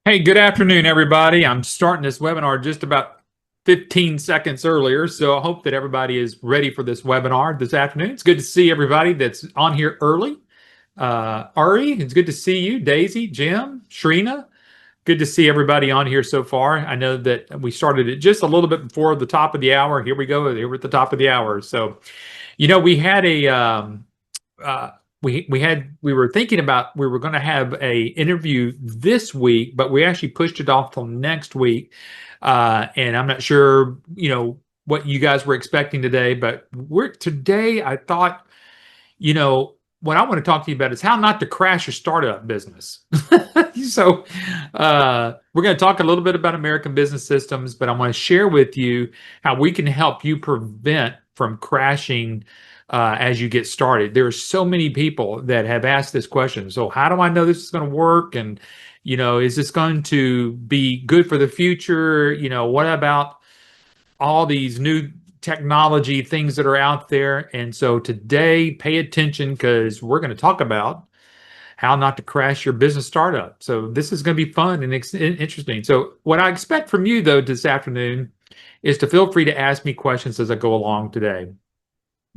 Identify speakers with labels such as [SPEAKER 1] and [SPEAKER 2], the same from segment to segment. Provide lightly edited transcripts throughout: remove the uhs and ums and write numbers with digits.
[SPEAKER 1] Hey, good afternoon, everybody. I'm starting this webinar just about 15 seconds earlier, so I hope that everybody is ready for this webinar this afternoon. It's good to see everybody that's on here early. Ari, it's good to see you. Daisy, Jim, Shrina, good to see everybody on here so far. I know that we started it just a little bit before the top of the hour. Here we go. Here we're at the top of the hour. So, we had a uh, we were thinking about we were going to have a interview this week, but we actually pushed it off till next week. And I'm not sure, what you guys were expecting today, but we're today. I thought, what I want to talk to you about is how not to crash your startup business. So, we're going to talk a little bit about American business systems, but I want to share with you how we can help you prevent from crashing as you get started. There are so many people that have asked this question. So, how do I know this is going to work? And, is this going to be good for the future? What about all these new technology things that are out there? And so today, pay attention because we're going to talk about how not to crash your business startup. So this is going to be fun and interesting. So what I expect from you though this afternoon is to feel free to ask me questions as I go along today.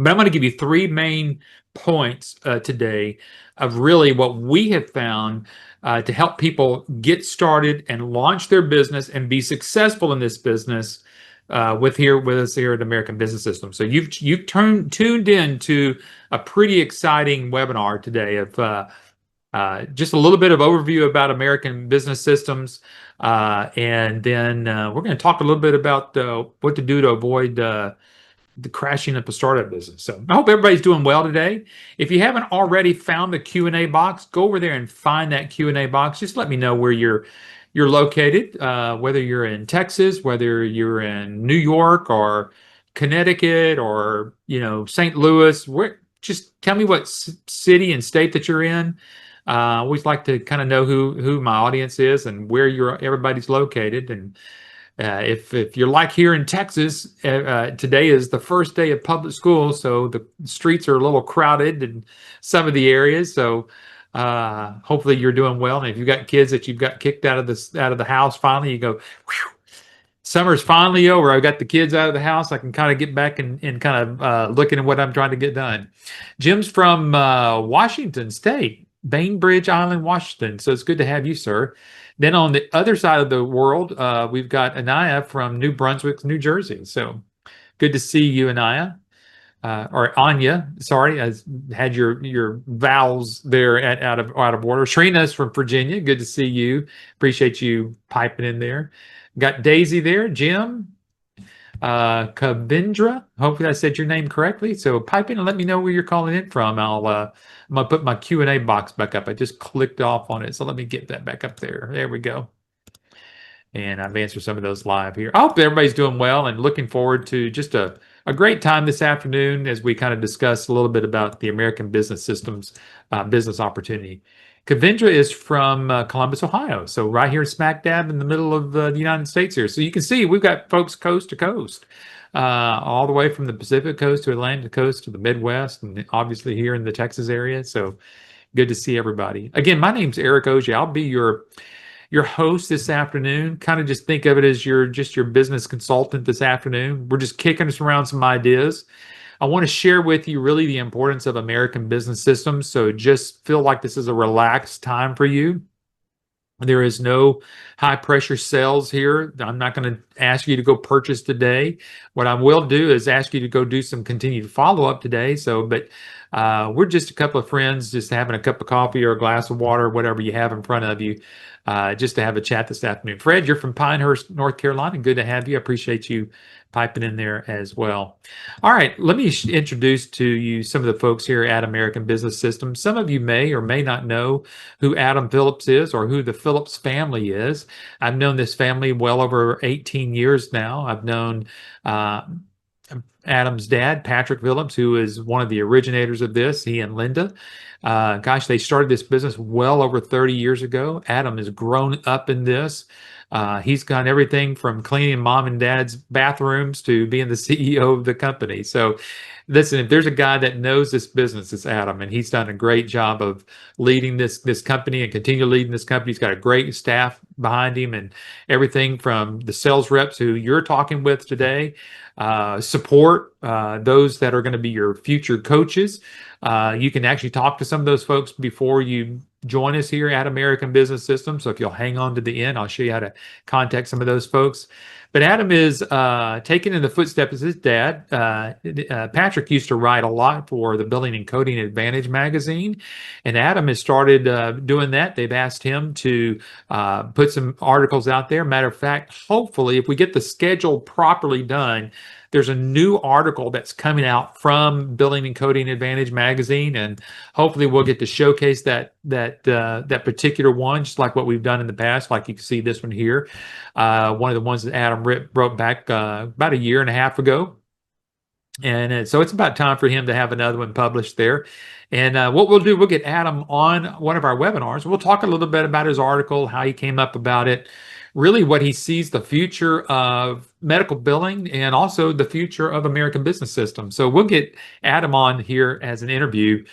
[SPEAKER 1] But I'm going to give you three main points today of really what we have found to help people get started and launch their business and be successful in this business with us here at American Business System. So you've tuned in to a pretty exciting webinar today of just a little bit of overview about American business systems, and then we're going to talk a little bit about what to do to avoid the crashing of a startup business. So I hope everybody's doing well today. If you haven't already found the Q&A box, go over there and find that Q&A box. Just let me know where you're located, whether you're in Texas, whether you're in New York or Connecticut or St. Louis. Just tell me what city and state that you're in. I always like to kind of know who my audience is and where everybody's located. And if you're like here in Texas, today is the first day of public school, so the streets are a little crowded in some of the areas. So hopefully you're doing well. And if you've got kids that you've got kicked out of the house, finally you go, whew, summer's finally over. I've got the kids out of the house. I can kind of get back and kind of looking at what I'm trying to get done. Jim's from Washington State, Bainbridge Island, Washington. So it's good to have you, sir. Then on the other side of the world, we've got Anaya from New Brunswick, New Jersey. So good to see you, Anaya. Or Anya, sorry, I had your vowels there out of order. Shrina's from Virginia. Good to see you. Appreciate you piping in there. Got Daisy there. Jim, Kavindra. Hopefully I said your name correctly. So pipe in and let me know where you're calling in from. I'm gonna put my Q&A box back up. I just clicked off on it, so let me get that back up there. There we go. And I've answered some of those live here. I hope everybody's doing well and looking forward to just a great time this afternoon as we kind of discuss a little bit about the American business systems business opportunity. Kavindra is from Columbus, Ohio. So right here smack dab in the middle of the United States here. So you can see we've got folks coast to coast, all the way from the Pacific coast to Atlantic coast to the Midwest, and obviously here in the Texas area. So good to see everybody. Again, my name's Eric Ogier. I'll be your host this afternoon. Kind of just think of it as your business consultant this afternoon. We're just kicking us around some ideas. I want to share with you really the importance of American business systems. So just feel like this is a relaxed time for you. There is no high pressure sales here. I'm not going to ask you to go purchase today. What I will do is ask you to go do some continued follow up today. But we're just a couple of friends just having a cup of coffee or a glass of water, whatever you have in front of you, just to have a chat this afternoon. Fred, you're from Pinehurst, North Carolina. Good to have you. I appreciate you piping in there as well. All right, let me introduce to you some of the folks here at American Business Systems. Some of you may or may not know who Adam Phillips is or who the Phillips family is. I've known this family well over 18 years now. I've known Adam's dad, Patrick Phillips, who is one of the originators of this, he and Linda. Gosh, they started this business well over 30 years ago. Adam has grown up in this. He's got everything from cleaning mom and dad's bathrooms to being the CEO of the company. So, listen, if there's a guy that knows this business, it's Adam, and he's done a great job of leading this company and continue leading this company. He's got a great staff behind him, and everything from the sales reps who you're talking with today, support those that are going to be your future coaches. You can actually talk to some of those folks before you join us here at American Business Systems. So if you'll hang on to the end, I'll show you how to contact some of those folks. But Adam is taking in the footsteps of his dad. Patrick used to write a lot for the Building and Coding Advantage magazine, and Adam has started doing that. They've asked him to put some articles out there. Matter of fact, hopefully, if we get the schedule properly done, there's a new article that's coming out from Building and Coding Advantage magazine, and hopefully we'll get to showcase that particular one, just like what we've done in the past. Like you can see this one here, one of the ones that Adam wrote back about a year and a half ago. And so it's about time for him to have another one published there. And what we'll do, we'll get Adam on one of our webinars. We'll talk a little bit about his article, how he came up about it, really what he sees the future of medical billing and also the future of American Business Systems. So we'll get Adam on here as an interview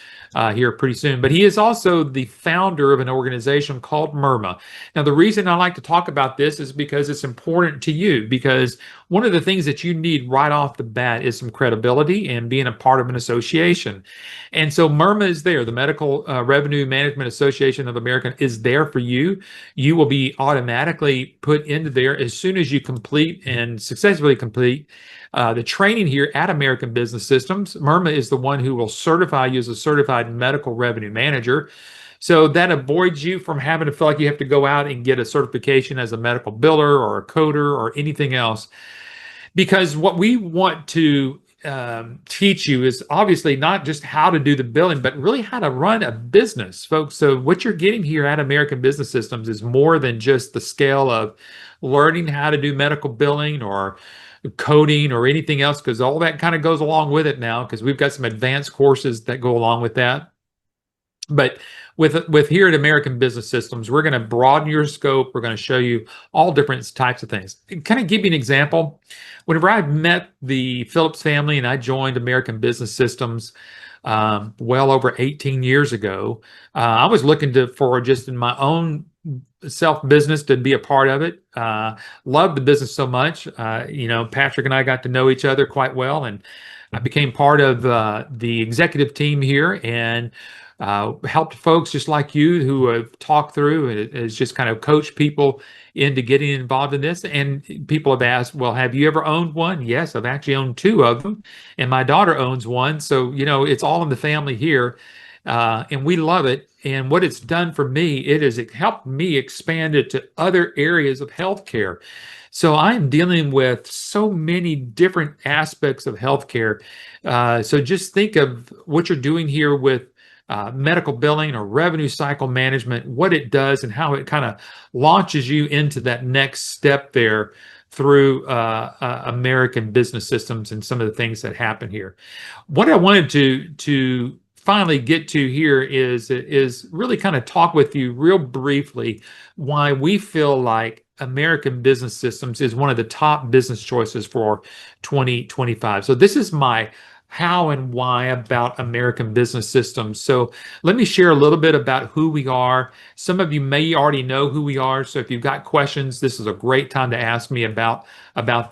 [SPEAKER 1] here pretty soon. But he is also the founder of an organization called MIRMA. Now, the reason I like to talk about this is because it's important to you, because one of the things that you need right off the bat is some credibility and being a part of an association. And so MIRMA is there. The Medical Revenue Management Association of America is there for you. You will be automatically put into there as soon as you complete and successfully complete the training here at American Business Systems. MIRMA is the one who will certify you as a certified medical revenue manager. So that avoids you from having to feel like you have to go out and get a certification as a medical biller or a coder or anything else. Because what we want to teach you is obviously not just how to do the billing, but really how to run a business, folks. So what you're getting here at American Business Systems is more than just the scale of learning how to do medical billing or coding or anything else, because all that kind of goes along with it now, because we've got some advanced courses that go along with that. But with here at American Business Systems, we're going to broaden your scope. We're going to show you all different types of things. Kind of give you an example. Whenever I met the Phillips family and I joined American Business Systems well over 18 years ago, I was looking for just in my own self-business to be a part of it. Loved the business so much. Patrick and I got to know each other quite well, and I became part of the executive team here and helped folks just like you who have talked through and has just kind of coached people into getting involved in this. And people have asked, well, have you ever owned one? Yes, I've actually owned two of them, and my daughter owns one. So, it's all in the family here. And we love it. And what it's done for me, it has helped me expand it to other areas of healthcare. So I'm dealing with so many different aspects of healthcare. So just think of what you're doing here with medical billing or revenue cycle management, what it does and how it kind of launches you into that next step there through American Business Systems and some of the things that happen here. What I wanted to finally get to here is really kind of talk with you real briefly why we feel like American Business Systems is one of the top business choices for 2025. So this is my how and why about American Business Systems. So let me share a little bit about who we are. Some of you may already know who we are. So if you've got questions, this is a great time to ask me about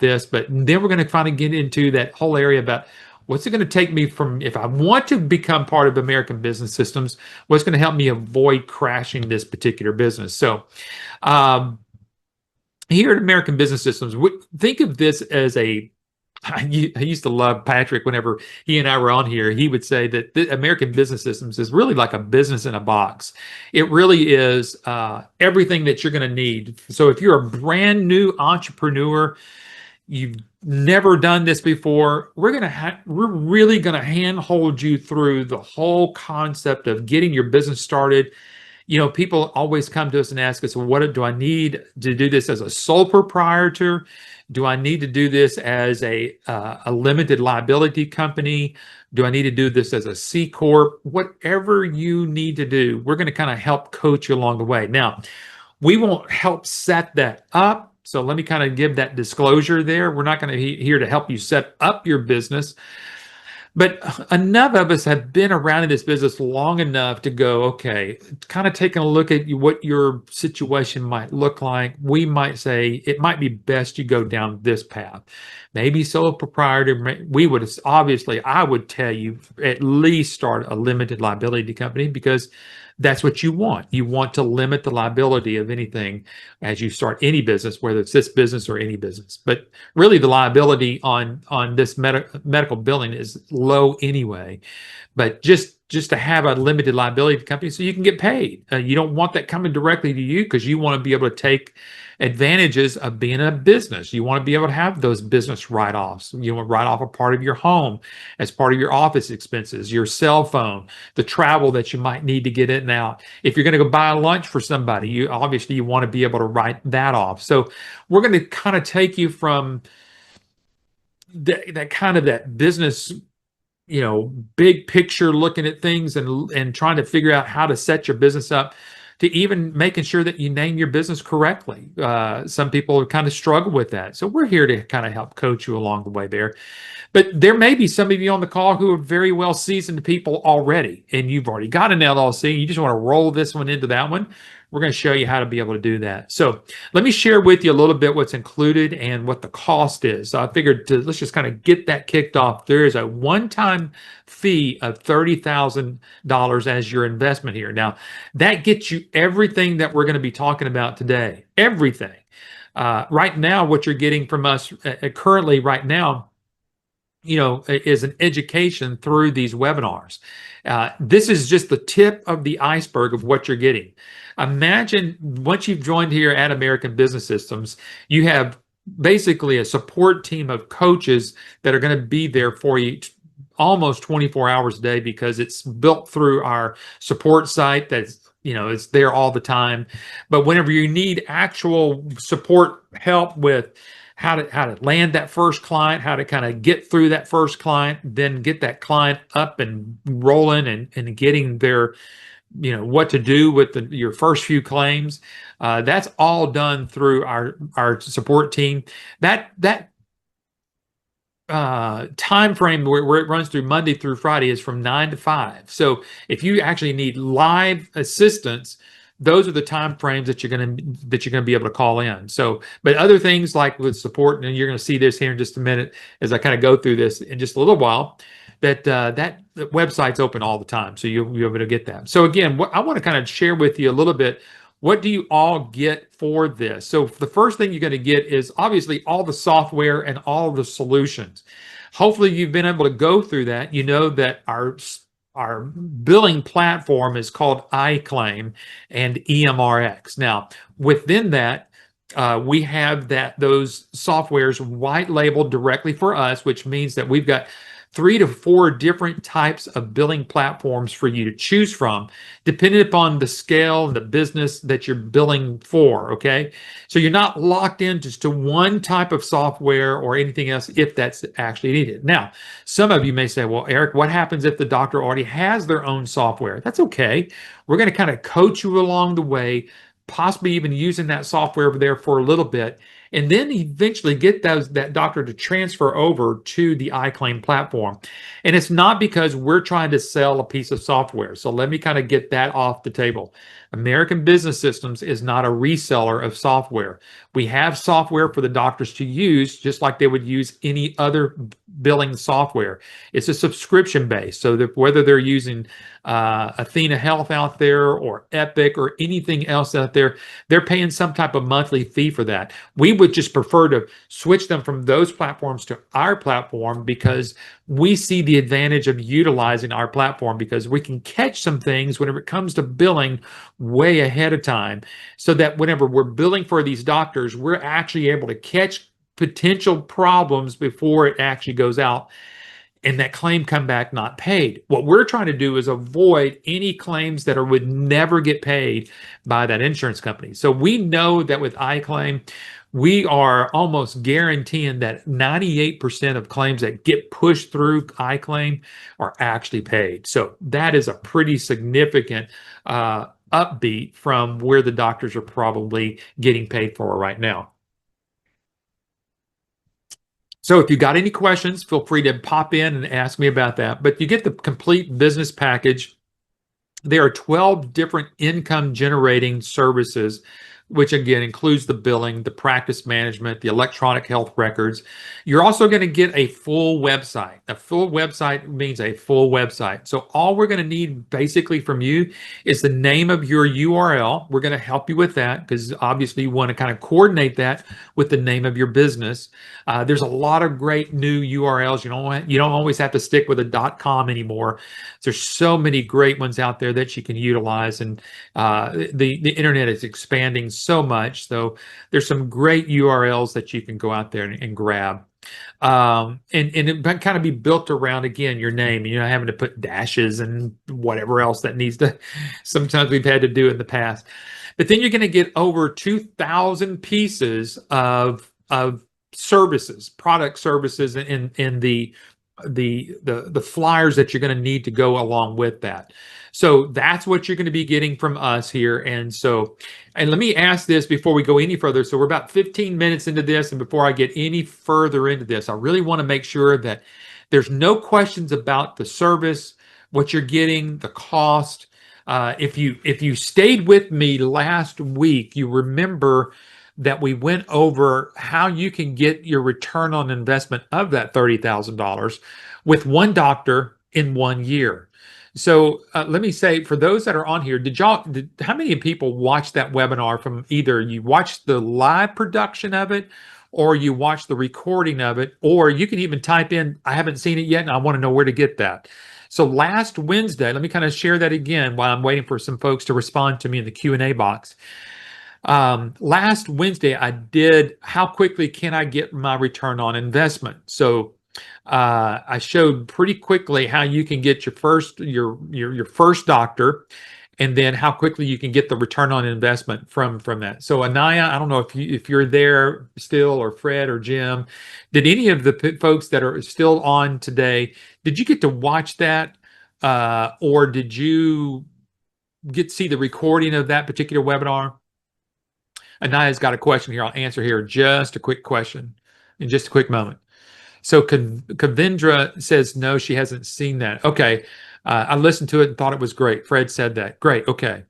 [SPEAKER 1] this. But then we're going to kind of get into that whole area about what's it going to take me from, if I want to become part of American Business Systems, what's going to help me avoid crashing this particular business. So here at American Business Systems, think of this as I used to love Patrick whenever he and I were on here. He would say that the American Business Systems is really like a business in a box. It really is everything that you're going to need. So if you're a brand new entrepreneur, you've never done this before, we're really going to handhold you through the whole concept of getting your business started, People always come to us and ask us, well, what do I need to do this as a sole proprietor? Do I need to do this as a limited liability company? Do I need to do this as a C Corp? Whatever you need to do, we're going to kind of help coach you along the way. Now, we won't help set that up. So let me kind of give that disclosure there. We're not going to be here to help you set up your business. But enough of us have been around in this business long enough to go, okay, kind of taking a look at what your situation might look like. We might say it might be best you go down this path. Maybe sole proprietor. We would obviously, I would tell you at least start a limited liability company, because that's what you want. You want to limit the liability of anything as you start any business, whether it's this business or any business. But really, the liability on this medical billing is low anyway. But just to have a limited liability company so you can get paid. You don't want that coming directly to you, because you want to be able to take advantages of being a business. You want to be able to have those business write-offs. You want to write off a part of your home as part of your office expenses, your cell phone, the travel that you might need to get in and out. If you're going to go buy lunch for somebody, you want to be able to write that off. So we're going to kind of take you from that business, big picture, looking at things and trying to figure out how to set your business up, to even making sure that you name your business correctly. Some people kind of struggle with that. So we're here to kind of help coach you along the way there. But there may be some of you on the call who are very well seasoned people already, and you've already got an LLC. You just want to roll this one into that one. We're going to show you how to be able to do that. So let me share with you a little bit what's included and what the cost is. So I figured let's just kind of get that kicked off. There is a one-time fee of $30,000 as your investment here. Now, that gets you everything that we're going to be talking about today. Everything. Right now, what you're getting from us currently right now, is an education through these webinars. This is just the tip of the iceberg of what you're getting. Imagine once you've joined here at American Business Systems, you have basically a support team of coaches that are going to be there for you almost 24 hours a day, because it's built through our support site that's it's there all the time. But whenever you need actual support help with how to land that first client, how to kind of get through that first client, then get that client up and rolling and getting their, what to do with your first few claims. That's all done through our support team. That time frame where it runs through Monday through Friday is from 9 to 5. So if you actually need live assistance, those are the time frames that you're going to be able to call in. So, but other things like with support, and you're going to see this here in just a minute as I kind of go through this in just a little while, that website's open all the time, so you'll be able to get that. So again, I want to kind of share with you a little bit. What do you all get for this? So the first thing you're going to get is obviously all the software and all the solutions. Hopefully you've been able to go through that. You know that our billing platform is called iClaim and EMRX. Now, within that, we have those softwares white labeled directly for us, which means that we've got 3 to 4 different types of billing platforms for you to choose from, depending upon the scale and the business that you're billing for, okay? So you're not locked in just to one type of software or anything else if that's actually needed. Now, some of you may say, well, Eric, what happens if the doctor already has their own software? That's okay. We're going to kind of coach you along the way, possibly even using that software over there for a little bit, and then eventually get that doctor to transfer over to the iClaim platform. And it's not because we're trying to sell a piece of software. So let me kind of get that off the table. American Business Systems is not a reseller of software. We have software for the doctors to use just like they would use any other billing software. It's a subscription base, so that whether they're using Athena Health out there or Epic or anything else out there, they're paying some type of monthly fee for that. We would just prefer to switch them from those platforms to our platform, because we see the advantage of utilizing our platform, because we can catch some things whenever it comes to billing way ahead of time, so that whenever we're billing for these doctors, we're actually able to catch potential problems before it actually goes out. and that claim come back not paid. What we're trying to do is avoid any claims that would never get paid by that insurance company. So we know that with iClaim, we are almost guaranteeing that 98% of claims that get pushed through iClaim are actually paid. So that is a pretty significant upbeat from where the doctors are probably getting paid for right now. So if you got any questions, feel free to pop in and ask me about that. But you get the complete business package. There are 12 different income generating services, which again includes the billing, the practice management, the electronic health records. You're also going to get a full website. A full website means a full website. So all we're going to need basically from you is the name of your URL. We're going to help you with that because obviously you want to kind of coordinate that with the name of your business. There's a lot of great new URLs. You don't always have to stick with a .com anymore. There's so many great ones out there that you can utilize, and the internet is expanding so much. So there's some great URLs that you can go out there and grab. And it kind of be built around, again, your name, and having to put dashes and whatever else that needs to, sometimes we've had to do in the past. But then you're going to get over 2,000 pieces of services, product services in the flyers that you're going to need to go along with that. So that's what you're going to be getting from us here. And let me ask this before we go any further. So we're about 15 minutes into this, and before I get any further into this, I really want to make sure that there's no questions about the service, what you're getting, the cost. If you stayed with me last week, you remember that we went over how you can get your return on investment of that $30,000 with one doctor in 1 year. So let me say, for those that are on here, how many people watched that webinar from either you watched the live production of it, or you watched the recording of it, or you can even type in, I haven't seen it yet and I want to know where to get that. So last Wednesday, let me kind of share that again while I'm waiting for some folks to respond to me in the Q&A box. Last Wednesday, I did how quickly can I get my return on investment. So I showed pretty quickly how you can get your first doctor, and then how quickly you can get the return on investment from that. So Anaya, I don't know if you're there still, or Fred or Jim, did any of the folks that are still on today, did you get to watch that, or did you get to see the recording of that particular webinar? Anaya's got a question here. I'll answer here. Just a quick question in just a quick moment. So Kavindra says, no, she hasn't seen that. Okay. I listened to it and thought it was great. Fred said that. Great. Okay.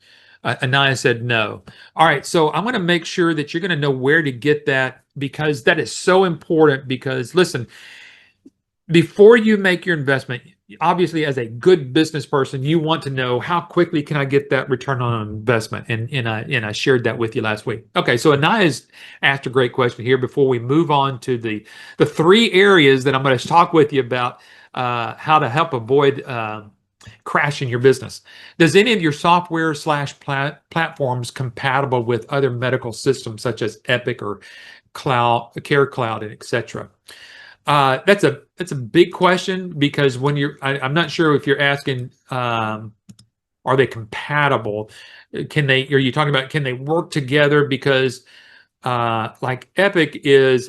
[SPEAKER 1] Anaya said no. All right. So I'm going to make sure that you're going to know where to get that, because that is so important. Because listen, before you make your investment, obviously as a good business person, you want to know how quickly can I get that return on investment, and I shared that with you last week. Okay, so Anaya's asked a great question here before we move on to the 3 areas that I'm going to talk with you about, how to help avoid crashing your business. Does any of your software / platforms compatible with other medical systems such as Epic or Care Cloud, and etc.? That's a big question, because when I'm not sure if you're asking, are they compatible? Are you talking about, can they work together? Because like Epic is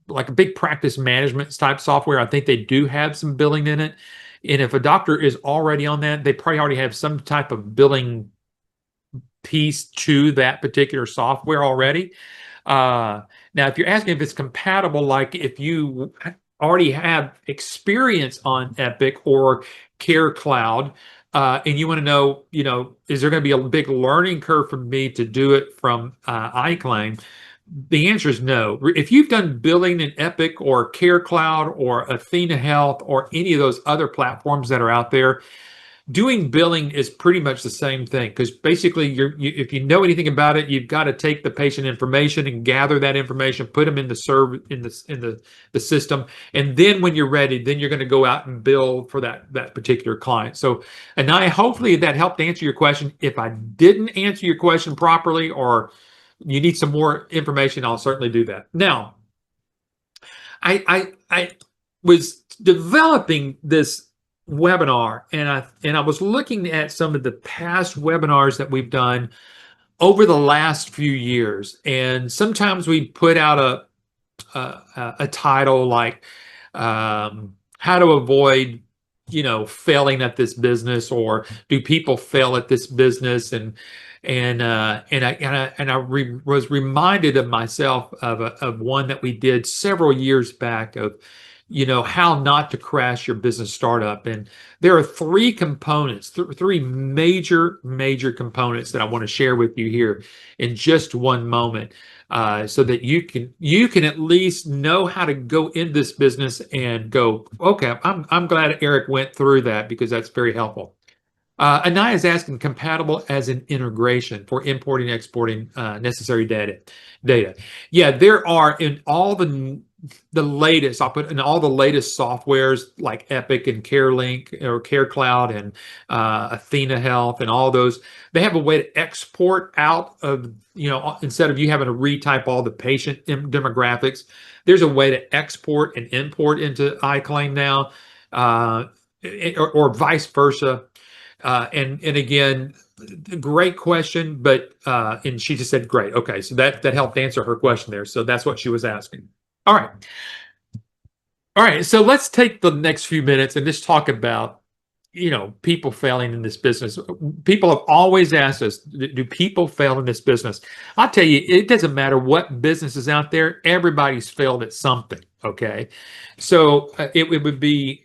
[SPEAKER 1] like a big practice management type software. I think they do have some billing in it. And if a doctor is already on that, they probably already have some type of billing piece to that particular software already. Now, if you're asking if it's compatible, like if you already have experience on Epic or Care Cloud, and you want to know, is there going to be a big learning curve for me to do it from iClaim? The answer is no. If you've done billing in Epic or Care Cloud or Athena Health or any of those other platforms that are out there, doing billing is pretty much the same thing, because basically if you know anything about it, you've got to take the patient information and gather that information, put them in the system, and then when you're ready, then you're going to go out and bill for that particular client. So, and hopefully that helped answer your question. If I didn't answer your question properly, or you need some more information, I'll certainly do that. Now, was developing this webinar, and I was looking at some of the past webinars that we've done over the last few years, and sometimes we put out a title like how to avoid failing at this business, or do people fail at this business, and I was reminded of myself of one that we did several years back of how not to crash your business startup. And there are three components, three major components that I want to share with you here in just one moment, so that you can at least know how to go in this business and go, okay, I'm glad Eric went through that, because that's very helpful. Anaya is asking, compatible as an integration for importing and exporting necessary data. Yeah, there are in all the latest, I'll put in all the latest softwares like Epic and CareLink or CareCloud and Athena Health and all those. They have a way to export out of, instead of you having to retype all the patient demographics, there's a way to export and import into iClaim now, or vice versa. And again, great question, but and she just said great. Okay, so that helped answer her question there. So that's what she was asking. All right. So let's take the next few minutes and just talk about people failing in this business. People have always asked us, do people fail in this business? I'll tell you, it doesn't matter what business is out there. Everybody's failed at something. Okay, so it would be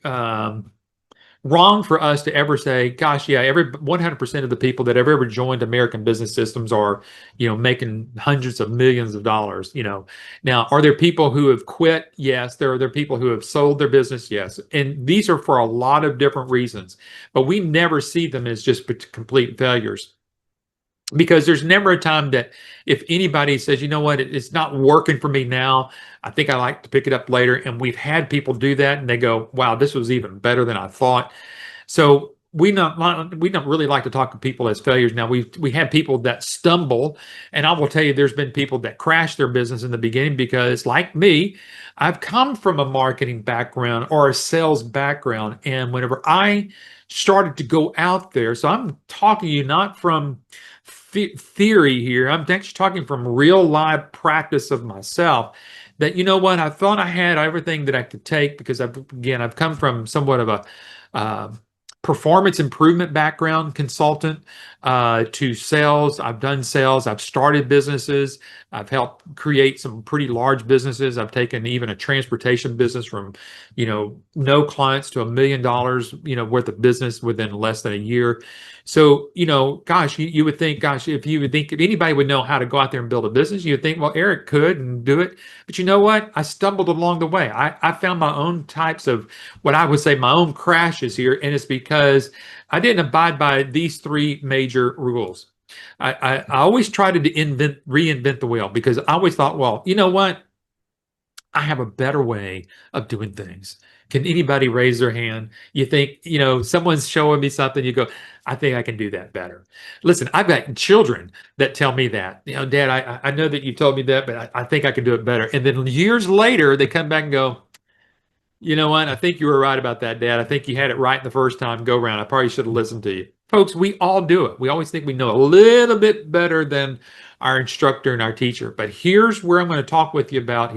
[SPEAKER 1] wrong for us to ever say, gosh, yeah, every 100% of the people that have ever joined American Business Systems are, making hundreds of millions of dollars. Now, are there people who have quit? Yes. There are people who have sold their business. Yes. And these are for a lot of different reasons, but we never see them as just complete failures. Because there's never a time that if anybody says, you know what, it's not working for me now, I think I like to pick it up later. And we've had people do that and they go, wow, this was even better than I thought. So we don't really like to talk to people as failures. Now we have people that stumble, and I will tell you, there's been people that crash their business in the beginning because, like me, I've come from a marketing background or a sales background, and whenever I started to go out there, so I'm talking to you not from theory here, I'm actually talking from real live practice of myself, that I thought I had everything that I could take, because I've come from somewhat of a performance improvement background, consultant, to sales. I've done sales. I've started businesses. I've helped create some pretty large businesses. I've taken even a transportation business from, no clients to $1 million, worth of business within less than a year. So, gosh, you would think, if anybody would know how to go out there and build a business, you'd think, well, Eric could and do it. But you know what? I stumbled along the way. I found my own types of what I would say my own crashes here. And it's because I didn't abide by these three major rules. I always tried to reinvent the wheel, because I always thought, well, you know what? I have a better way of doing things. Can anybody raise their hand? You think, someone's showing me something, you go, I think I can do that better. Listen, I've got children that tell me that, Dad, I know that you told me that, but I think I can do it better. And then years later, they come back and go, you know what? I think you were right about that, Dad. I think you had it right the first time go round. I probably should have listened to you. Folks, we all do it. We always think we know a little bit better than our instructor and our teacher. But here's where I'm going to talk with you about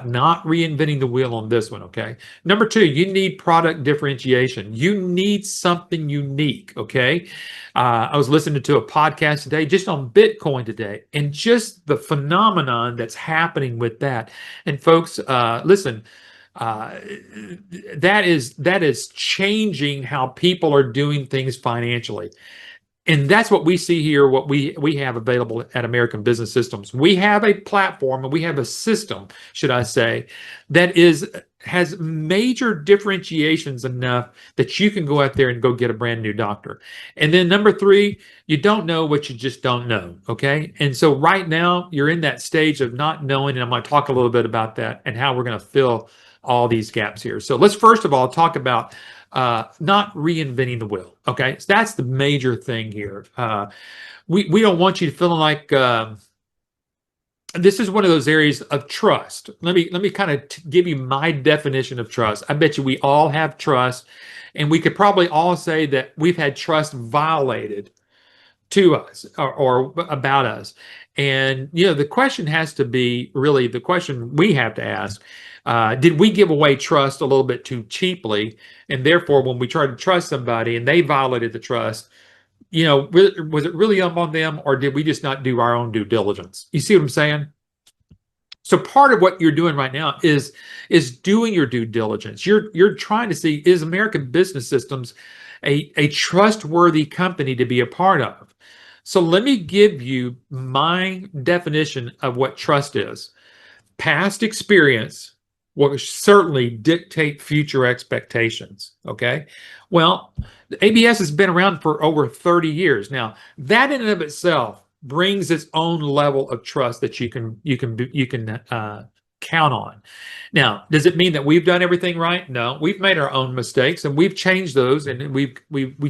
[SPEAKER 1] not reinventing the wheel on this one, okay? Number two, you need product differentiation. You need something unique, okay? I was listening to a podcast today just on Bitcoin today, and just the phenomenon that's happening with that. And folks, listen, that is changing how people are doing things financially. And that's what we see here, what we have available at American Business Systems. We have a platform, and we have a system, should I say, that has major differentiations enough that you can go out there and go get a brand new doctor. And then number three, you don't know what you just don't know, okay? And so right now, you're in that stage of not knowing, and I'm going to talk a little bit about that and how we're going to fill all these gaps here. So let's first of all talk about not reinventing the wheel. Okay, so that's the major thing here. We don't want you to feel like this is one of those areas of trust. Let me kind of give you my definition of trust. I bet you we all have trust, and we could probably all say that we've had trust violated to us or about us. And the question has to be, really the question we have to ask, did we give away trust a little bit too cheaply? And therefore, when we try to trust somebody and they violated the trust, was it really up on them, or did we just not do our own due diligence? You see what I'm saying? So part of what you're doing right now is doing your due diligence. You're trying to see, is American Business Systems a trustworthy company to be a part of? So let me give you my definition of what trust is. Past experience will certainly dictate future expectations. Okay. Well, the ABS has been around for over 30 years. Now, that in and of itself brings its own level of trust that you can count on. Now, does it mean that we've done everything right? No, we've made our own mistakes and we've changed those, and we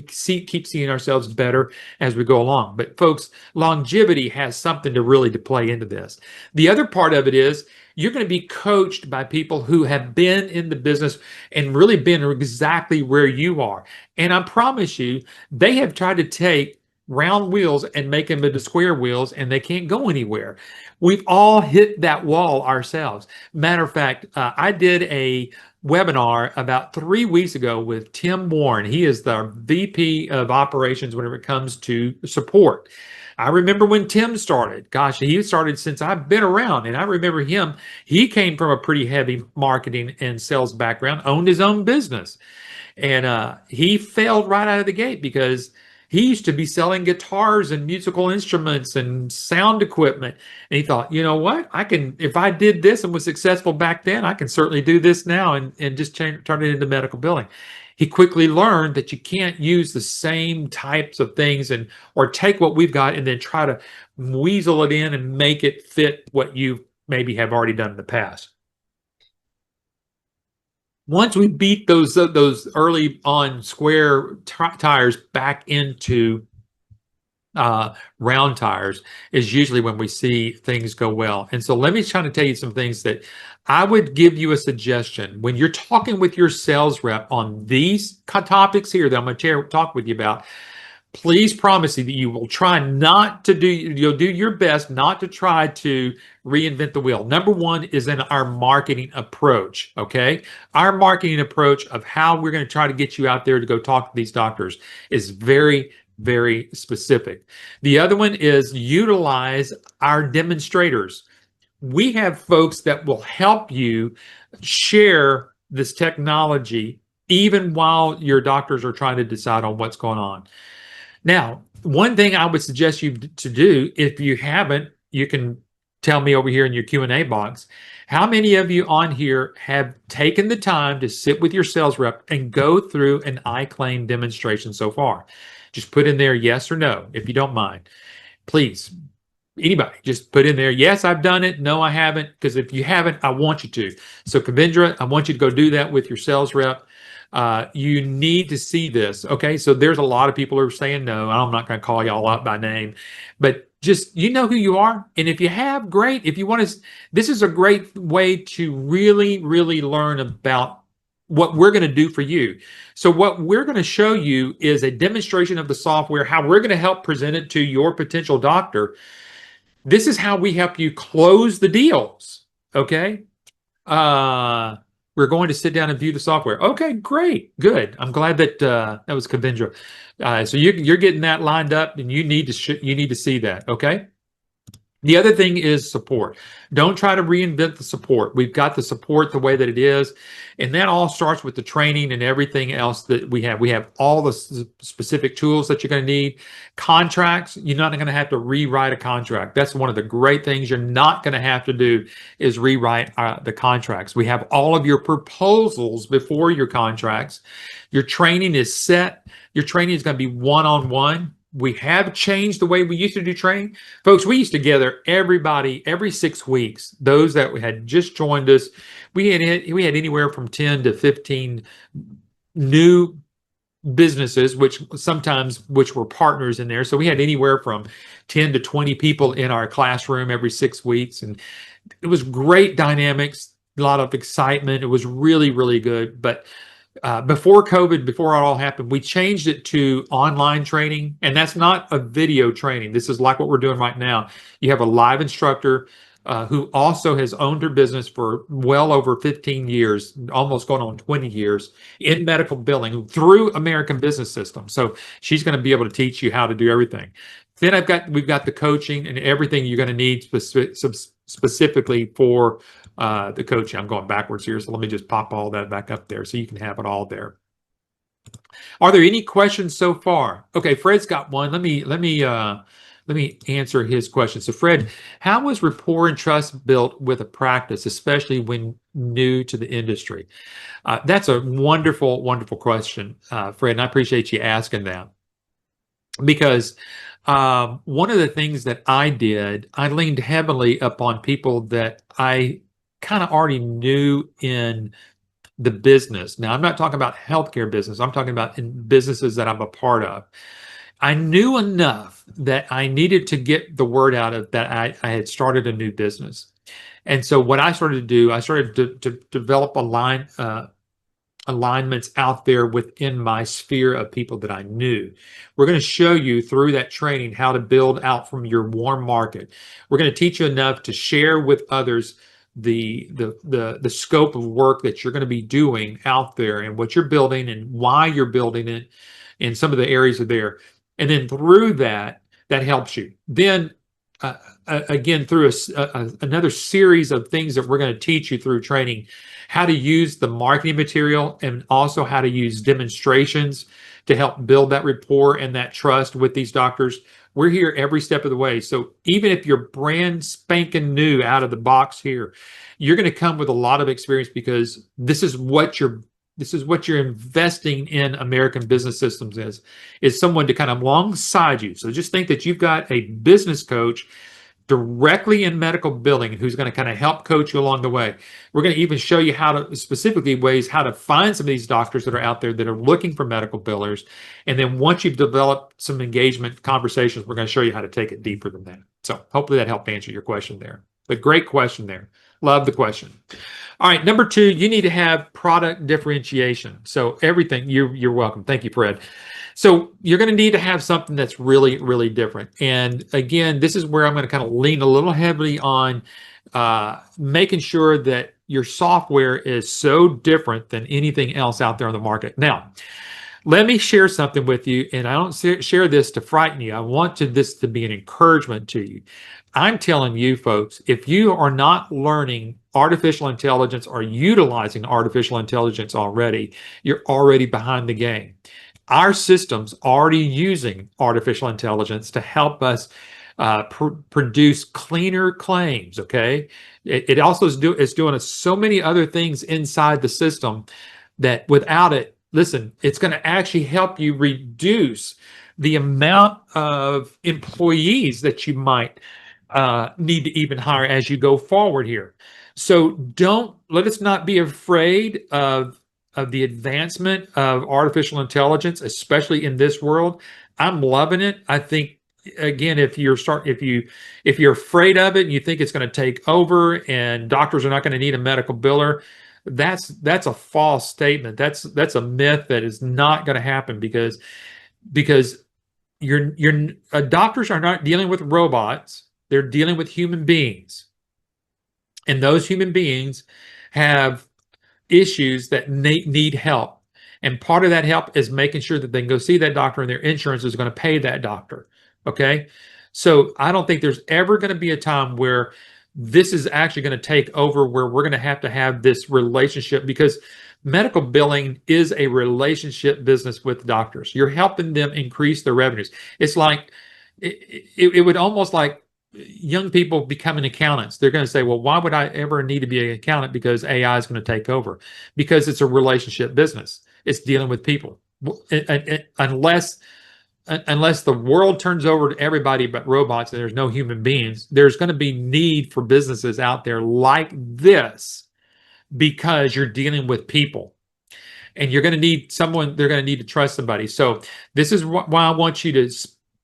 [SPEAKER 1] keep seeing ourselves better as we go along. But folks, longevity has something to really to play into this. The other part of it is you're going to be coached by people who have been in the business and really been exactly where you are. And I promise you, they have tried to take round wheels and make them into square wheels, and they can't go anywhere. We've all hit that wall ourselves. Matter of fact, I did a webinar about 3 weeks ago with Tim Warren. He is the VP of operations whenever it comes to support. I remember when Tim started. Gosh, he started since I've been around, and I remember him. He came from a pretty heavy marketing and sales background, owned his own business, and he failed right out of the gate because he used to be selling guitars and musical instruments and sound equipment. And he thought, you know what? If I did this and was successful back then, I can certainly do this now and just turn it into medical billing. He quickly learned that you can't use the same types of things or take what we've got and then try to weasel it in and make it fit what you maybe have already done in the past. Once we beat those early on square tires back into round tires is usually when we see things go well. And so let me try to tell you some things that I would give you a suggestion when you're talking with your sales rep on these topics here that I'm going to talk with you about. Please promise me that you will try not to you'll do your best not to try to reinvent the wheel. Number one is in our marketing approach, okay? Our marketing approach of how we're going to try to get you out there to go talk to these doctors is very, very specific. The other one is utilize our demonstrators. We have folks that will help you share this technology even while your doctors are trying to decide on what's going on. Now, one thing I would suggest you to do, if you haven't, you can tell me over here in your Q&A box. How many of you on here have taken the time to sit with your sales rep and go through an iClaim demonstration so far? Just put in there yes or no, if you don't mind. Please, anybody, just put in there, yes, I've done it. No, I haven't. Because if you haven't, I want you to. So Kavindra, I want you to go do that with your sales rep. You need to see this. Okay. So there's a lot of people who are saying no. I'm not going to call y'all out by name, but just, you know who you are. And if you have, great. If you want to, this is a great way to really, really learn about what we're going to do for you. So what we're going to show you is a demonstration of the software, how we're going to help present it to your potential doctor. This is how we help you close the deals. Okay. We're going to sit down and view the software. Okay, great, good. I'm glad that that was Kavindra. So you're getting that lined up, and you need to see that. Okay. The other thing is support. Don't try to reinvent the support. We've got the support the way that it is, and that all starts with the training and everything else that we have. We have all the specific tools that you're going to need. Contracts, you're not going to have to rewrite a contract. That's one of the great things you're not going to have to do is rewrite the contracts. We have all of your proposals before your contracts. Your training is set. Your training is going to be one-on-one. We have changed the way we used to do training. Folks, we used to gather everybody every 6 weeks. Those that had just joined us, we had anywhere from 10 to 15 new businesses, which were partners in there. So we had anywhere from 10 to 20 people in our classroom every 6 weeks. And it was great dynamics, a lot of excitement. It was really, really good. But before COVID, before it all happened, we changed it to online training. And that's not a video training. This is like what we're doing right now. You have a live instructor who also has owned her business for well over 15 years, almost going on 20 years in medical billing through American Business System. So she's going to be able to teach you how to do everything. Then we've got the coaching and everything you're going to need specifically for the coaching. I'm going backwards here, so let me just pop all that back up there so you can have it all there. Are there any questions so far? Okay, Fred's got one. Let me answer his question. So Fred, how was rapport and trust built with a practice, especially when new to the industry? That's a wonderful, wonderful question, Fred, and I appreciate you asking that. Because one of the things that I did, I leaned heavily upon people that I kind of already knew in the business. Now, I'm not talking about healthcare business. I'm talking about in businesses that I'm a part of. I knew enough that I needed to get the word out of that I had started a new business. And so what I started to do, I started to develop alignments out there within my sphere of people that I knew. We're going to show you through that training how to build out from your warm market. We're going to teach you enough to share with others the scope of work that you're going to be doing out there and what you're building and why you're building it and some of the areas are there. And then through that helps you. Then again, through another series of things that we're going to teach you through training, how to use the marketing material and also how to use demonstrations to help build that rapport and that trust with these doctors. We're here every step of the way. So even if you're brand spanking new out of the box here, you're going to come with a lot of experience because this is what you're investing in American Business Systems is someone to kind of alongside you. So just think that you've got a business coach directly in medical billing who's going to kind of help coach you along the way. We're going to even show you how to specifically ways how to find some of these doctors that are out there that are looking for medical billers. And then once you've developed some engagement conversations, we're going to show you how to take it deeper than that. So hopefully that helped answer your question there. But great question there. Love the question. All right, number 2, you need to have product differentiation. So everything, you're welcome. Thank you, Fred. So you're going to need to have something that's really, really different. And again, this is where I'm going to kind of lean a little heavily on making sure that your software is so different than anything else out there on the market. Now, let me share something with you, and I don't share this to frighten you. I want this to be an encouragement to you. I'm telling you, folks, if you are not learning artificial intelligence or utilizing artificial intelligence already, you're already behind the game. Our system's already using artificial intelligence to help us produce cleaner claims, okay? It also is doing so many other things inside the system that without it, listen, it's going to actually help you reduce the amount of employees that you might need to even hire as you go forward here. So let us not be afraid of the advancement of artificial intelligence, especially in this world. I'm loving it. I think, again, if you're afraid of it and you think it's going to take over and doctors are not going to need a medical biller, that's a false statement. That's a myth that is not going to happen because doctors are not dealing with robots. They're dealing with human beings. And those human beings have issues that need help. And part of that help is making sure that they can go see that doctor and their insurance is going to pay that doctor. Okay? So I don't think there's ever going to be a time where this is actually going to take over, where we're going to have this relationship, because medical billing is a relationship business with doctors. You're helping them increase their revenues. It's like, it would almost like young people becoming accountants. They're going to say, well, why would I ever need to be an accountant? Because AI is going to take over. Because it's a relationship business. It's dealing with people. Unless the world turns over to everybody but robots and there's no human beings, there's going to be need for businesses out there like this because you're dealing with people. and you're going to need someone, they're going to need to trust somebody. So this is why I want you to,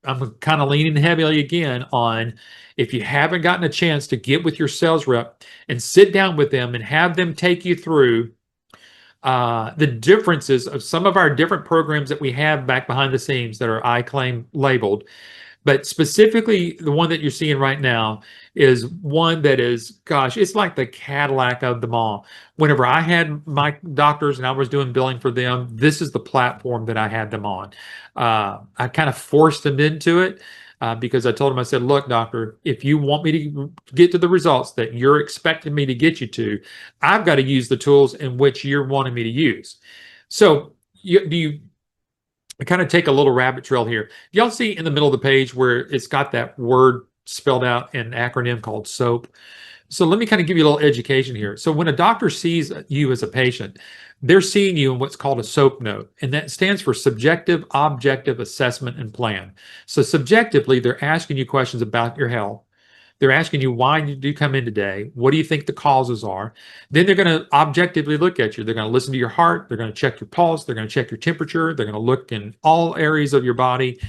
[SPEAKER 1] I'm kind of leaning heavily again on, if you haven't gotten a chance to get with your sales rep and sit down with them and have them take you through the differences of some of our different programs that we have back behind the scenes that are iClaim labeled. But specifically, the one that you're seeing right now is one that is, gosh, it's like the Cadillac of them all. Whenever I had my doctors and I was doing billing for them, this is the platform that I had them on. I kind of forced them into it because I told them, I said, look, doctor, if you want me to get to the results that you're expecting me to get you to, I've got to use the tools in which you're wanting me to use. So I kind of take a little rabbit trail here. Y'all see in the middle of the page where it's got that word spelled out in an acronym called SOAP? So let me kind of give you a little education here. So when a doctor sees you as a patient, they're seeing you in what's called a SOAP note, and that stands for Subjective Objective Assessment and Plan. So subjectively, they're asking you questions about your health. They're asking you, why did you come in today? What do you think the causes are? Then they're going to objectively look at you. They're going to listen to your heart. They're going to check your pulse. They're going to check your temperature. They're going to look in all areas of your body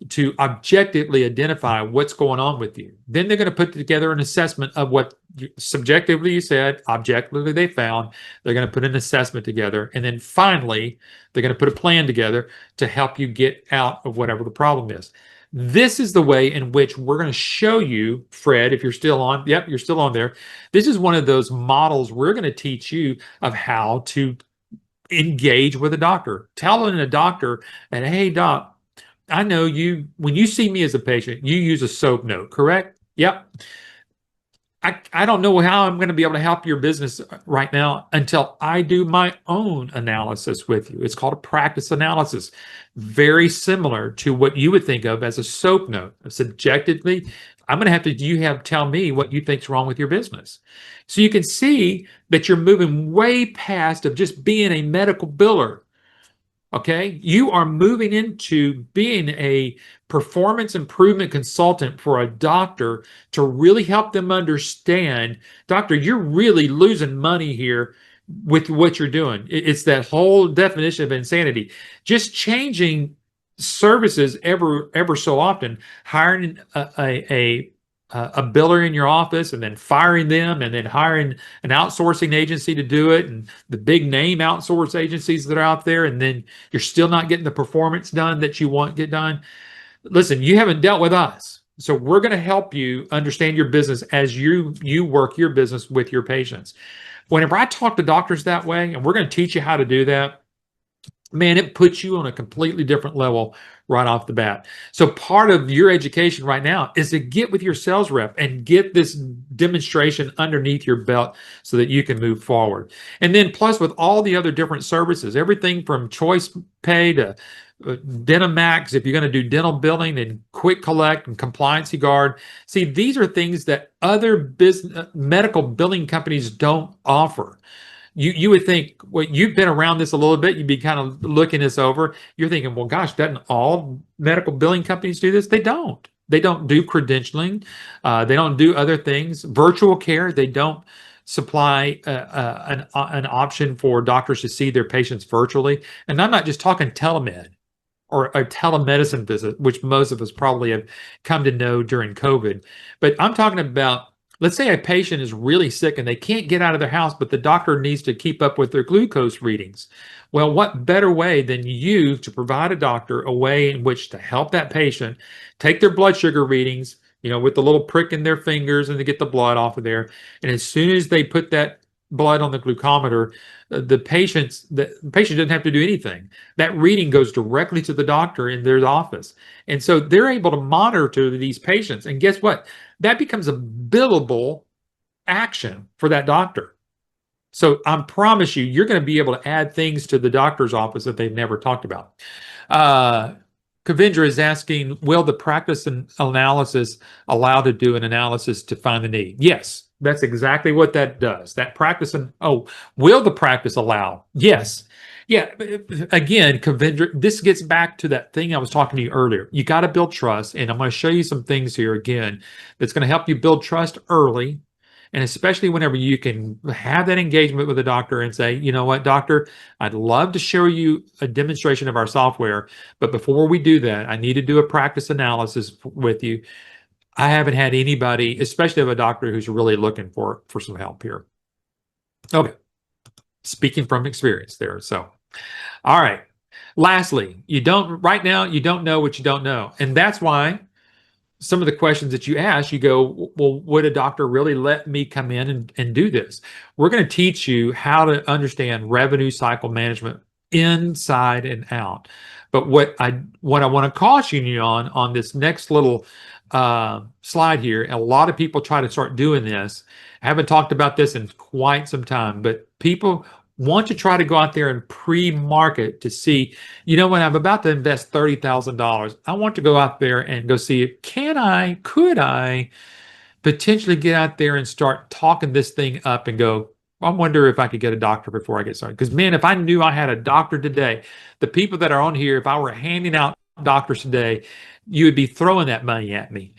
[SPEAKER 1] to objectively identify what's going on with you. Then they're going to put together an assessment of what subjectively you said, objectively they found. They're going to put an assessment together. And then finally, they're going to put a plan together to help you get out of whatever the problem is. This is the way in which we're going to show you, Fred, if you're still on. Yep, you're still on there. This is one of those models we're going to teach you of how to engage with a doctor. Telling a doctor that, hey, doc, I know you, when you see me as a patient, you use a SOAP note, correct? Yep. I don't know how I'm going to be able to help your business right now until I do my own analysis with you. It's called a practice analysis, very similar to what you would think of as a SOAP note. Subjectively, I'm going to have to, tell me what you think's wrong with your business. So you can see that you're moving way past of just being a medical biller. Okay, you are moving into being a performance improvement consultant for a doctor to really help them understand, doctor, you're really losing money here with what you're doing. It's that whole definition of insanity. Just changing services ever so often, hiring a biller in your office and then firing them and then hiring an outsourcing agency to do it, and the big name outsource agencies that are out there, and then you're still not getting the performance done that you want to get done. Listen, you haven't dealt with us. So we're going to help you understand your business as you work your business with your patients. Whenever I talk to doctors that way, and we're going to teach you how to do that, man, it puts you on a completely different level right off the bat. So part of your education right now is to get with your sales rep and get this demonstration underneath your belt so that you can move forward. And then plus with all the other different services, everything from Choice Pay to DentaMax, if you're going to do dental billing, and Quick Collect and Compliancy Guard. See, these are things that other medical billing companies don't offer. You would think, well, you've been around this a little bit, you'd be kind of looking this over. You're thinking, well, gosh, doesn't all medical billing companies do this? They don't. They don't do credentialing. They don't do other things. Virtual care, they don't supply an option for doctors to see their patients virtually. And I'm not just talking telemed or a telemedicine visit, which most of us probably have come to know during COVID. But I'm talking about, let's say a patient is really sick and they can't get out of their house, but the doctor needs to keep up with their glucose readings. Well, what better way than you to provide a doctor a way in which to help that patient take their blood sugar readings, with the little prick in their fingers, and they get the blood off of there. And as soon as they put that blood on the glucometer, the patient doesn't have to do anything. That reading goes directly to the doctor in their office. And so they're able to monitor these patients. And guess what? That becomes a billable action for that doctor. So I promise you, you're going to be able to add things to the doctor's office that they've never talked about. Kavindra is asking, will the practice and analysis allow to do an analysis to find the need? Yes, that's exactly what that does. That practice will the practice allow? Yes. Yeah, again, Kavindra, this gets back to that thing I was talking to you earlier. You got to build trust, and I'm going to show you some things here again that's going to help you build trust early And especially whenever you can have that engagement with a doctor and say, you know what, doctor, I'd love to show you a demonstration of our software, but before we do that, I need to do a practice analysis with you. I haven't had anybody, especially of a doctor who's really looking for some help here. Okay, speaking from experience there. So, all right. Lastly, right now, you don't know what you don't know. And that's why some of the questions that you ask, you go, well, would a doctor really let me come in and do this? We're going to teach you how to understand revenue cycle management inside and out. But what I want to caution you on this next little slide here, and a lot of people try to start doing this. I haven't talked about this in quite some time, but people want to try to go out there and pre-market to see, you know, when I'm about to invest $30,000, I want to go out there and go see, could I potentially get out there and start talking this thing up and go, I wonder if I could get a doctor before I get started. Because man, if I knew I had a doctor today, the people that are on here, if I were handing out doctors today, you would be throwing that money at me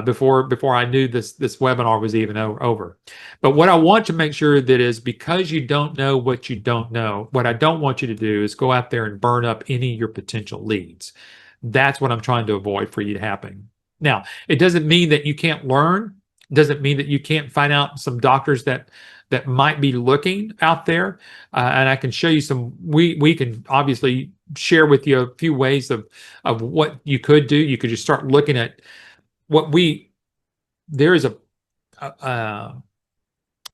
[SPEAKER 1] before I knew this webinar was even over. But what I want to make sure that is, because you don't know what you don't know, what I don't want you to do is go out there and burn up any of your potential leads. That's what I'm trying to avoid for you to happen. Now, it doesn't mean that you can't learn. It doesn't mean that you can't find out some doctors that might be looking out there. And I can show you some, we can obviously share with you a few ways of what you could do. You could just start looking at there is a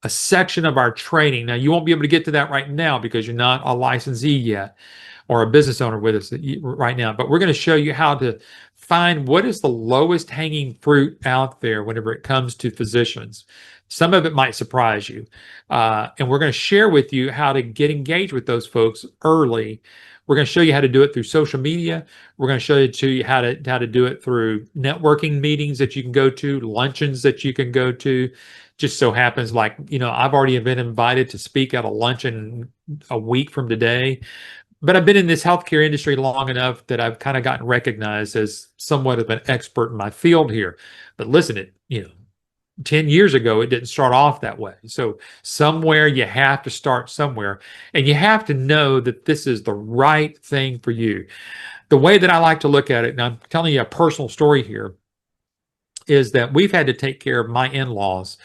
[SPEAKER 1] section of our training. Now, you won't be able to get to that right now because you're not a licensee yet or a business owner with us right now, but we're going to show you how to find what is the lowest hanging fruit out there whenever it comes to physicians. Some of it might surprise you. And we're going to share with you how to get engaged with those folks early. We're going to show you how to do it through social media. We're going to show you how to do it through networking meetings that you can go to, luncheons that you can go to. Just so happens, like, you know, I've already been invited to speak at a luncheon a week from today. But I've been in this healthcare industry long enough that I've kind of gotten recognized as somewhat of an expert in my field here. But listen, 10 years ago, it didn't start off that way. So somewhere you have to start somewhere, and you have to know that this is the right thing for you. The way that I like to look at it, and I'm telling you a personal story here, is that we've had to take care of my in-laws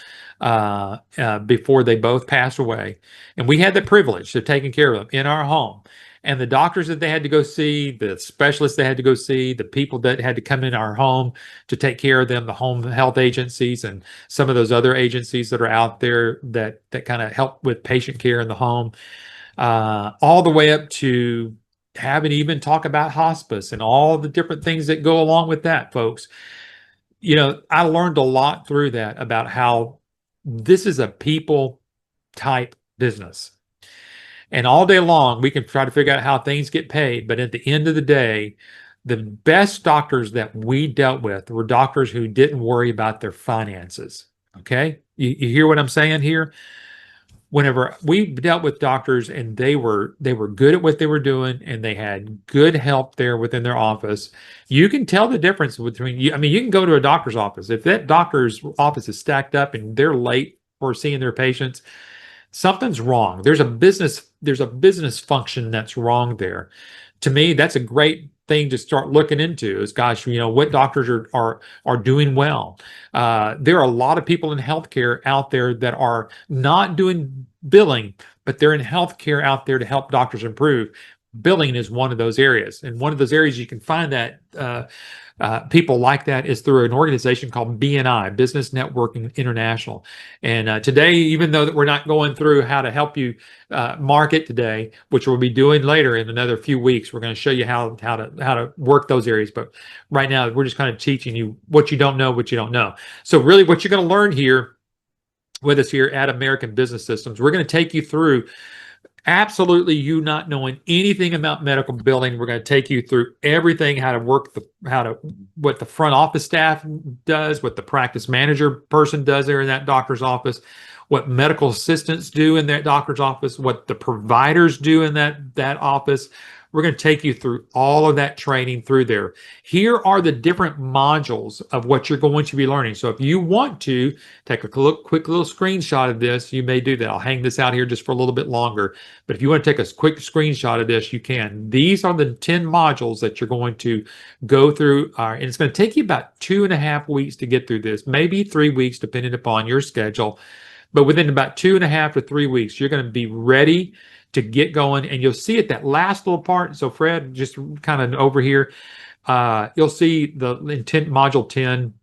[SPEAKER 1] before they both passed away. And we had the privilege of taking care of them in our home. And the doctors that they had to go see, the specialists they had to go see, the people that had to come in our home to take care of them, the home health agencies and some of those other agencies that are out there that kind of help with patient care in the home, all the way up to having even talk about hospice and all the different things that go along with that, folks. You know, I learned a lot through that about how this is a people type business. And all day long, we can try to figure out how things get paid. But at the end of the day, the best doctors that we dealt with were doctors who didn't worry about their finances. Okay? You hear what I'm saying here? Whenever we dealt with doctors and they were good at what they were doing and they had good help there within their office, you can tell the difference between you. I mean, you can go to a doctor's office. If that doctor's office is stacked up and they're late for seeing their patients, something's wrong. There's a business function that's wrong there. To me, that's a great thing to start looking into is, gosh, what doctors are doing well. There are a lot of people in healthcare out there that are not doing billing, but they're in healthcare out there to help doctors improve. Billing is one of those areas. And one of those areas you can find that people like that is through an organization called BNI, Business Networking International. And today, even though that we're not going through how to help you market today, which we'll be doing later in another few weeks, we're going to show you how to work those areas. But right now, we're just kind of teaching you what you don't know. So really what you're going to learn here with us here at American Business Systems, we're going to take you through absolutely you not knowing anything about medical billing. We're going to take you through everything, how to work what the front office staff does, what the practice manager person does there in that doctor's office, what medical assistants do in that doctor's office, what the providers do in that office. We're going to take you through all of that training through there. Here are the different modules of what you're going to be learning. So if you want to take a quick little screenshot of this, you may do that. I'll hang this out here just for a little bit longer. But if you want to take a quick screenshot of this, you can. These are the 10 modules that you're going to go through. And it's going to take you about 2.5 weeks to get through this, maybe 3 weeks, depending upon your schedule. But within about 2.5 to 3 weeks, you're going to be ready to get going. And you'll see at that last little part. So Fred, just kind of over here, you'll see the intent module 10.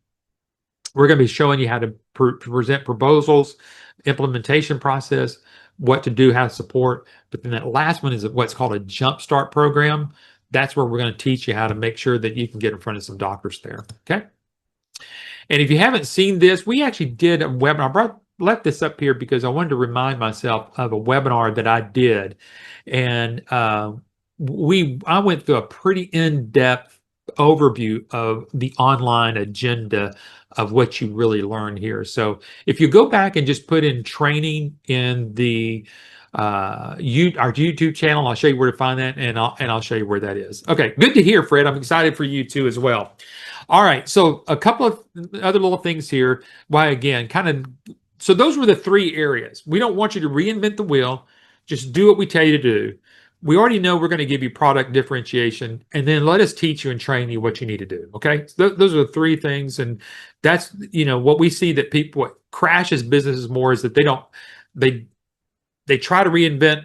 [SPEAKER 1] We're going to be showing you how to present proposals, implementation process, what to do, how to support. But then that last one is what's called a jumpstart program. That's where we're going to teach you how to make sure that you can get in front of some doctors there. Okay. And if you haven't seen this, we actually did a webinar. I left this up here because I wanted to remind myself of a webinar that I did. And I went through a pretty in-depth overview of the online agenda of what you really learn here. So if you go back and just put in training in the our YouTube channel, I'll show you where to find that, and I'll show you where that is. Okay, good to hear, Fred. I'm excited for you too as well. All right, so a couple of other little things here. Why again, so those were the 3 areas. We don't want you to reinvent the wheel. Just do what we tell you to do. We already know we're going to give you product differentiation, and then let us teach you and train you what you need to do. Okay, so those are the 3 things, and that's what we see that what crashes businesses more is that they try to reinvent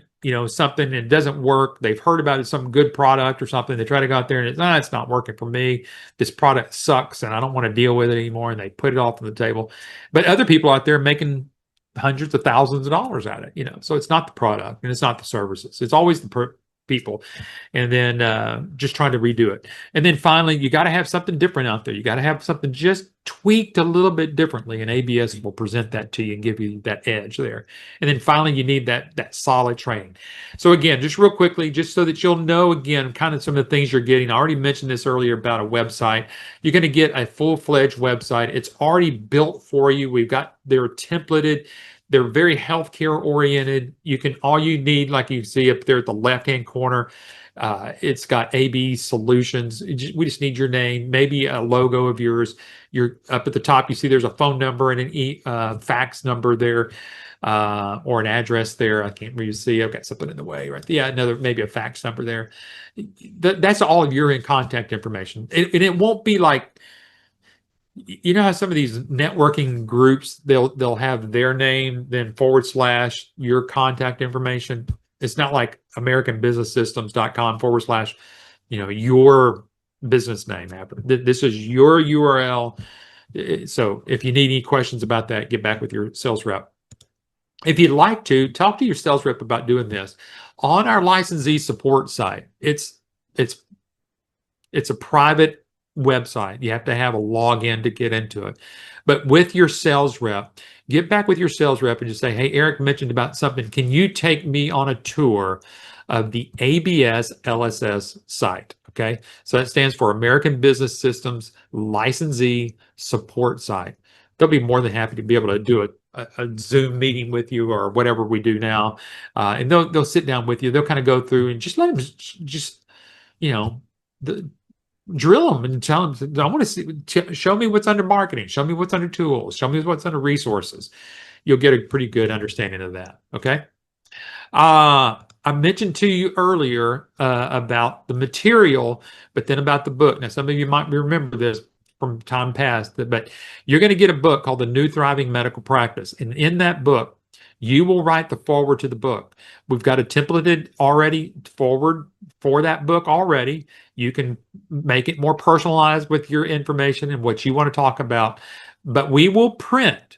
[SPEAKER 1] something and it doesn't work. They've heard about it, some good product or something. They try to go out there and it's not working for me. This product sucks and I don't want to deal with it anymore. And they put it off on the table. But other people out there making hundreds of thousands of dollars at it, So it's not the product and it's not the services. It's always the people. And then just trying to redo it. And then finally, you got to have something different out there. You got to have something just tweaked a little bit differently, and ABS will present that to you and give you that edge there. And then finally, you need that solid training. So again, just real quickly, just so that you'll know again, kind of some of the things you're getting. I already mentioned this earlier about a website. You're going to get a full-fledged website. It's already built for you. They're templated. They're very healthcare oriented. All you need, like you see up there at the left-hand corner, it's got AB Solutions. We just need your name, maybe a logo of yours. You're up at the top. You see there's a phone number and an fax number there, or an address there. I can't really see. I've got something in the way, right? Yeah, maybe a fax number there. That's all of your contact information. And it won't be like, how some of these networking groups, they'll have their name, then / your contact information. It's not like AmericanBusinessSystems.com / your business name. This is your URL. So if you need any questions about that, get back with your sales rep. If you'd like to, talk to your sales rep about doing this. On our licensee support site, it's a private website. You have to have a login to get into it. But with your sales rep, get back with your sales rep and just say, hey, Eric mentioned about something. Can you take me on a tour of the ABS LSS site? Okay, so that stands for American Business Systems Licensee Support Site. They'll be more than happy to be able to do a Zoom meeting with you or whatever we do now, and they'll sit down with you. They'll kind of go through and just let them drill them and tell them, I want to show me what's under marketing, show me what's under tools, show me what's under resources. You'll get a pretty good understanding of that. Okay. I mentioned to you earlier about the material, but then about the book. Now, some of you might remember this from time past, but you're going to get a book called The New Thriving Medical Practice. And in that book, you will write the foreword to the book. We've got a templated already forward for that book already. You can make it more personalized with your information and what you want to talk about. But we will print,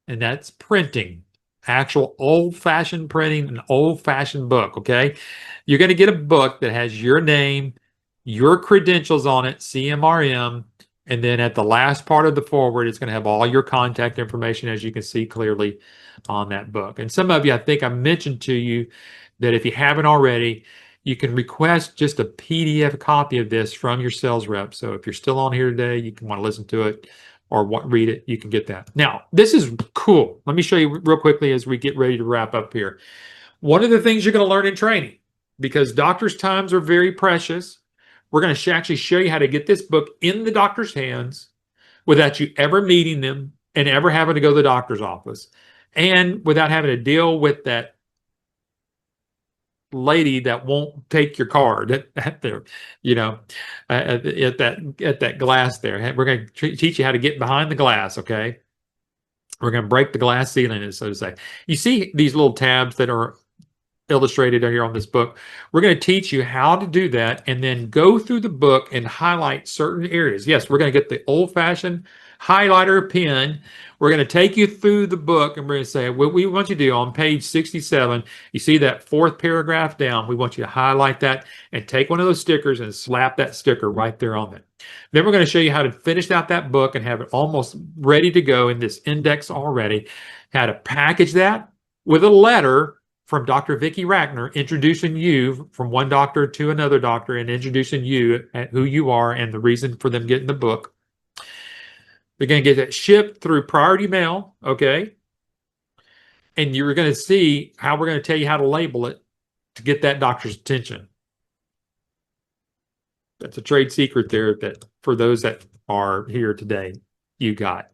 [SPEAKER 1] and that's printing, actual old-fashioned printing, an old-fashioned book, okay? You're going to get a book that has your name, your credentials on it, CMRM, and then at the last part of the forward, it's going to have all your contact information, as you can see clearly on that book. And some of you, I think I mentioned to you that if you haven't already, you can request just a PDF copy of this from your sales rep. So if you're still on here today, you can want to listen to it or read it, you can get that. Now, this is cool. Let me show you real quickly as we get ready to wrap up here. One of the things you're going to learn in training because doctors' times are very precious. We're going to actually show you how to get this book in the doctor's hands without you ever meeting them and ever having to go to the doctor's office, and without having to deal with that lady that won't take your card at the, at that glass there. We're going to teach you how to get behind the glass. Okay, we're going to break the glass ceiling, so to say. You see these little tabs that are illustrated here on this book. We're going to teach you how to do that and then go through the book and highlight certain areas. Yes, we're going to get the old-fashioned highlighter pen. We're going to take you through the book, and we're going to say, what we want you to do on page 67, you see that fourth paragraph down, we want you to highlight that and take one of those stickers and slap that sticker right there on it. Then we're going to show you how to finish out that book and have it almost ready to go in this index already, how to package that with a letter from Dr. Vicki Rackner, introducing you from one doctor to another doctor and introducing you at who you are and the reason for them getting the book. They're going to get it shipped through priority mail, okay? And you're going to see how we're going to tell you how to label it to get that doctor's attention. That's a trade secret there that for those that are here today, you got.